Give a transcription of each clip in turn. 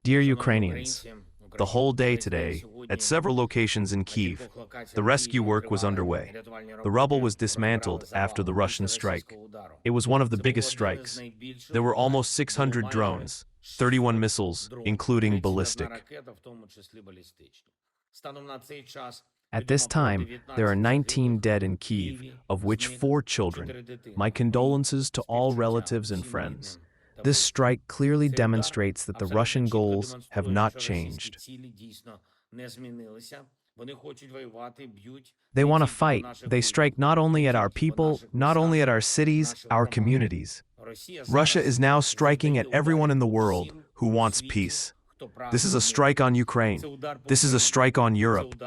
Dear Ukrainians, the whole day today, at several locations in Kyiv, the rescue work was underway. The rubble was dismantled after the Russian strike. It was one of the biggest strikes. There were almost 600 drones, 31 missiles, including ballistic. At this time, there are 19 dead in Kyiv, of which 4 children. My condolences to all relatives and friends. This strike clearly demonstrates that the Russian goals have not changed. They want to fight. They strike not only at our people, not only at our cities, our communities. Russia is now striking at everyone in the world who wants peace. This is a strike on Ukraine. This is a strike on Europe.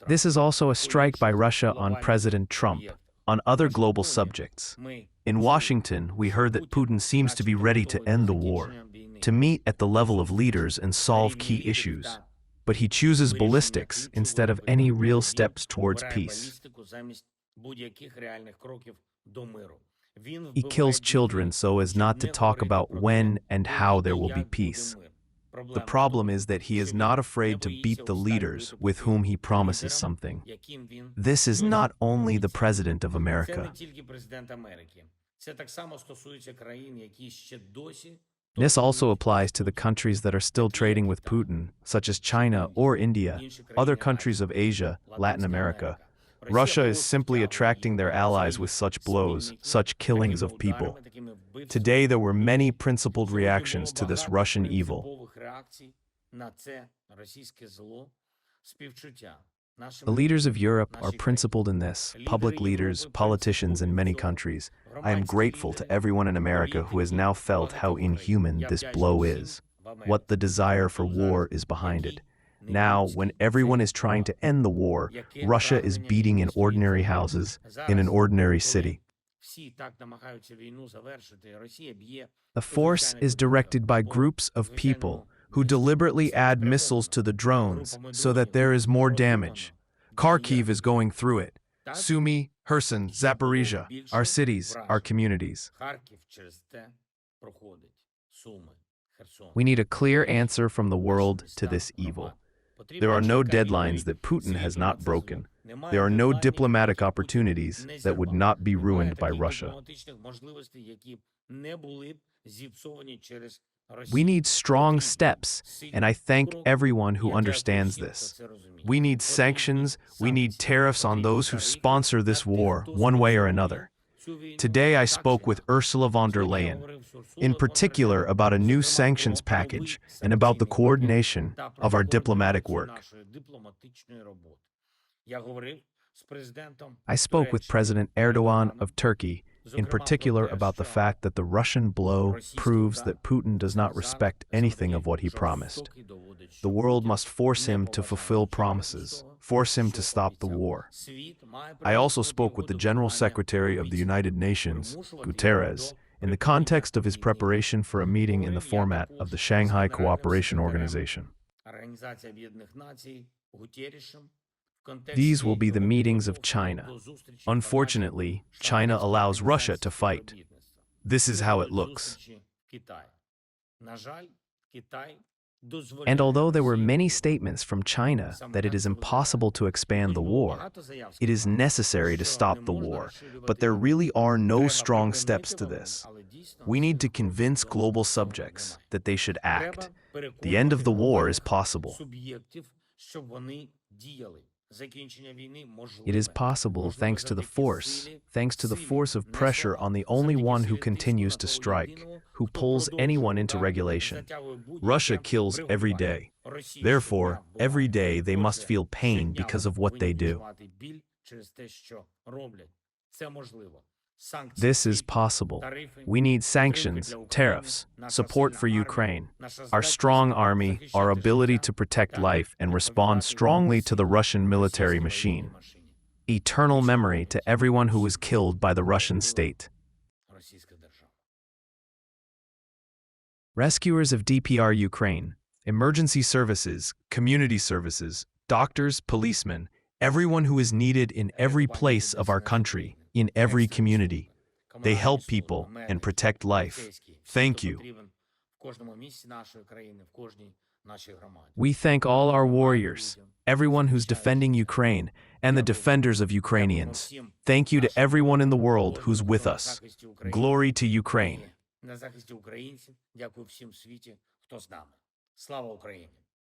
This is also a strike by Russia on President Trump, on other global subjects. In Washington, we heard that Putin seems to be ready to end the war, to meet at the level of leaders and solve key issues. But he chooses ballistics instead of any real steps towards peace. He kills children so as not to talk about when and how there will be peace. The problem is that he is not afraid to beat the leaders with whom he promises something. This is not only the President of America. This also applies to the countries that are still trading with Putin, such as China or India, other countries of Asia, Latin America. Russia is simply attracting their allies with such blows, such killings of people. Today there were many principled reactions to this Russian evil. The leaders of Europe are principled in this, public leaders, politicians in many countries. I am grateful to everyone in America who has now felt how inhuman this blow is, what the desire for war is behind it. Now, when everyone is trying to end the war, Russia is beating in ordinary houses, in an ordinary city. The force is directed by groups of people who deliberately add missiles to the drones so that there is more damage. Kharkiv is going through it. Sumy, Kherson, Zaporizhia, our cities, our communities. We need a clear answer from the world to this evil. There are no deadlines that Putin has not broken. There are no diplomatic opportunities that would not be ruined by Russia. We need strong steps, and I thank everyone who understands this. We need sanctions, we need tariffs on those who sponsor this war, one way or another. Today I spoke with Ursula von der Leyen, in particular about a new sanctions package and about the coordination of our diplomatic work. I spoke with President Erdogan of Turkey, in particular about the fact that the Russian blow proves that Putin does not respect anything of what he promised. The world must force him to fulfill promises, force him to stop the war. I also spoke with the General Secretary of the United Nations, Guterres, in the context of his preparation for a meeting in the format of the Shanghai Cooperation Organization. These will be the meetings of China. Unfortunately, China allows Russia to fight. This is how it looks. And although there were many statements from China that it is impossible to expand the war, it is necessary to stop the war, but there really are no strong steps to this. We need to convince global subjects that they should act. The end of the war is possible. It is possible thanks to the force of pressure on the only one who continues to strike, who pulls anyone into regulation. Russia kills every day. Therefore, every day they must feel pain because of what they do. This is possible. We need sanctions, tariffs, support for Ukraine, our strong army, our ability to protect life and respond strongly to the Russian military machine. Eternal memory to everyone who was killed by the Russian state. Rescuers of DPR Ukraine, emergency services, community services, doctors, policemen, everyone who is needed in every place of our country, in every community. They help people and protect life. Thank you. We thank all our warriors, everyone who's defending Ukraine, and the defenders of Ukrainians. Thank you to everyone in the world who's with us. Glory to Ukraine. На захисті українців. Дякую всім в світі, хто з нами. Слава Україні!